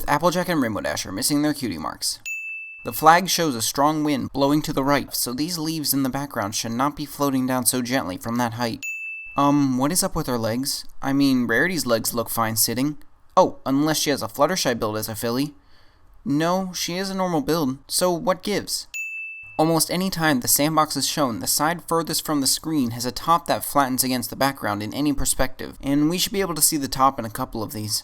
Both Applejack and Rainbow Dash are missing their cutie marks. The flag shows a strong wind blowing to the right, so these leaves in the background should not be floating down so gently from that height. What is up with her legs? I mean, Rarity's legs look fine sitting. Oh, unless she has a Fluttershy build as a filly. No, she is a normal build, so what gives? Almost any time the sandbox is shown, the side furthest from the screen has a top that flattens against the background in any perspective, and we should be able to see the top in a couple of these.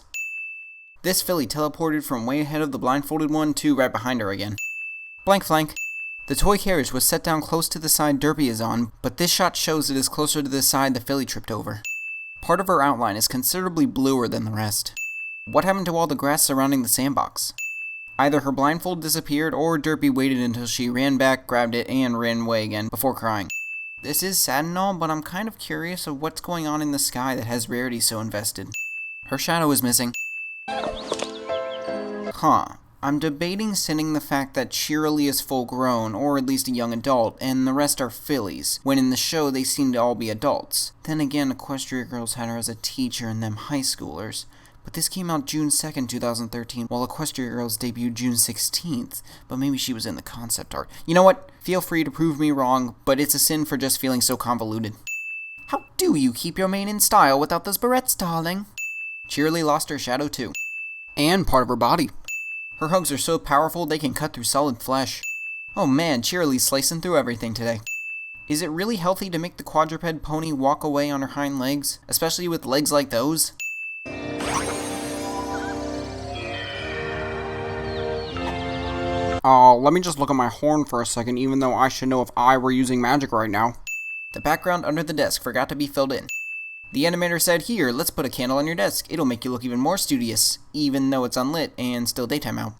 This filly teleported from way ahead of the blindfolded one to right behind her again. Blank flank. The toy carriage was set down close to the side Derpy is on, but this shot shows it is closer to the side the filly tripped over. Part of her outline is considerably bluer than the rest. What happened to all the grass surrounding the sandbox? Either her blindfold disappeared, or Derpy waited until she ran back, grabbed it, and ran away again before crying. This is sad and all, but I'm kind of curious of what's going on in the sky that has Rarity so invested. Her shadow is missing. I'm debating sending the fact that Cheerilee is full grown, or at least a young adult, and the rest are fillies, when in the show they seem to all be adults. Then again, Equestria Girls had her as a teacher and them high schoolers. But this came out June 2nd, 2013, while Equestria Girls debuted June 16th, but maybe she was in the concept art. You know what? Feel free to prove me wrong, but it's a sin for just feeling so convoluted. How do you keep your mane in style without those barrettes, darling? Cheerilee lost her shadow too. And part of her body. Her hugs are so powerful they can cut through solid flesh. Oh man, Cheerilee's slicing through everything today. Is it really healthy to make the quadruped pony walk away on her hind legs, especially with legs like those? Let me just look at my horn for a second, even though I should know if I were using magic right now. The background under the desk forgot to be filled in. The animator said, "Here, let's put a candle on your desk. It'll make you look even more studious, even though it's unlit and still daytime out."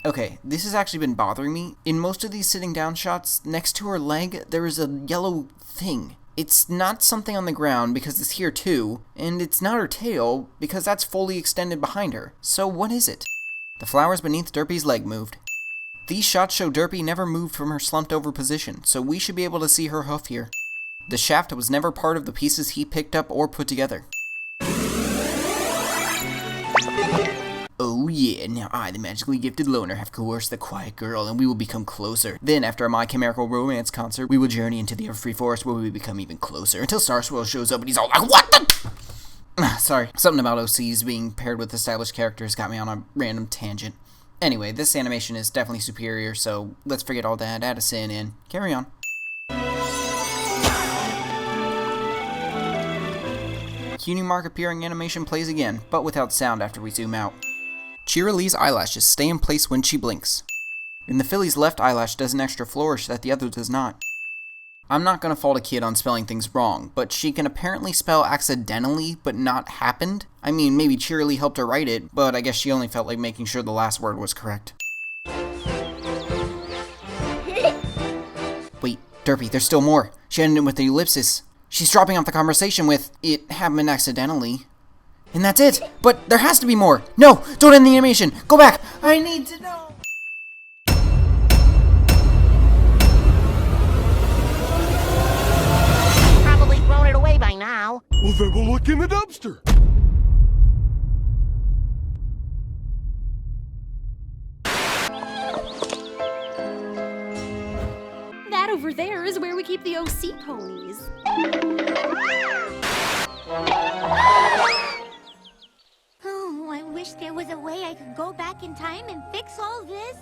Okay, this has actually been bothering me. In most of these sitting down shots, next to her leg, there is a yellow thing. It's not something on the ground because it's here too, and it's not her tail because that's fully extended behind her. So what is it? The flowers beneath Derpy's leg moved. These shots show Derpy never moved from her slumped over position, so we should be able to see her hoof here. The shaft was never part of the pieces he picked up or put together. Oh yeah, now I, the magically gifted loner, have coerced the quiet girl, and we will become closer. Then, after a My Chemical Romance concert, we will journey into the Everfree Forest where we become even closer, until Starswirl shows up and he's all like, "What the?" Sorry, something about OCs being paired with established characters got me on a random tangent. Anyway, this animation is definitely superior, so let's forget all that, add a sin, and carry on. Cutie mark appearing animation plays again, but without sound after we zoom out. Cheerilee's eyelashes stay in place when she blinks. And the filly's left eyelash does an extra flourish that the other does not. I'm not gonna fault a kid on spelling things wrong, but she can apparently spell accidentally, but not happened. I mean, maybe Cheerilee helped her write it, but I guess she only felt like making sure the last word was correct. Wait, Derpy, there's still more. She ended with the ellipsis. She's dropping off the conversation with, "It happened accidentally." And that's it! But there has to be more! No! Don't end the animation! Go back! I need to know! Probably thrown it away by now. Well, then we'll look in the dumpster. That over there is where we keep the OC ponies. Oh, I wish there was a way I could go back in time and fix all this.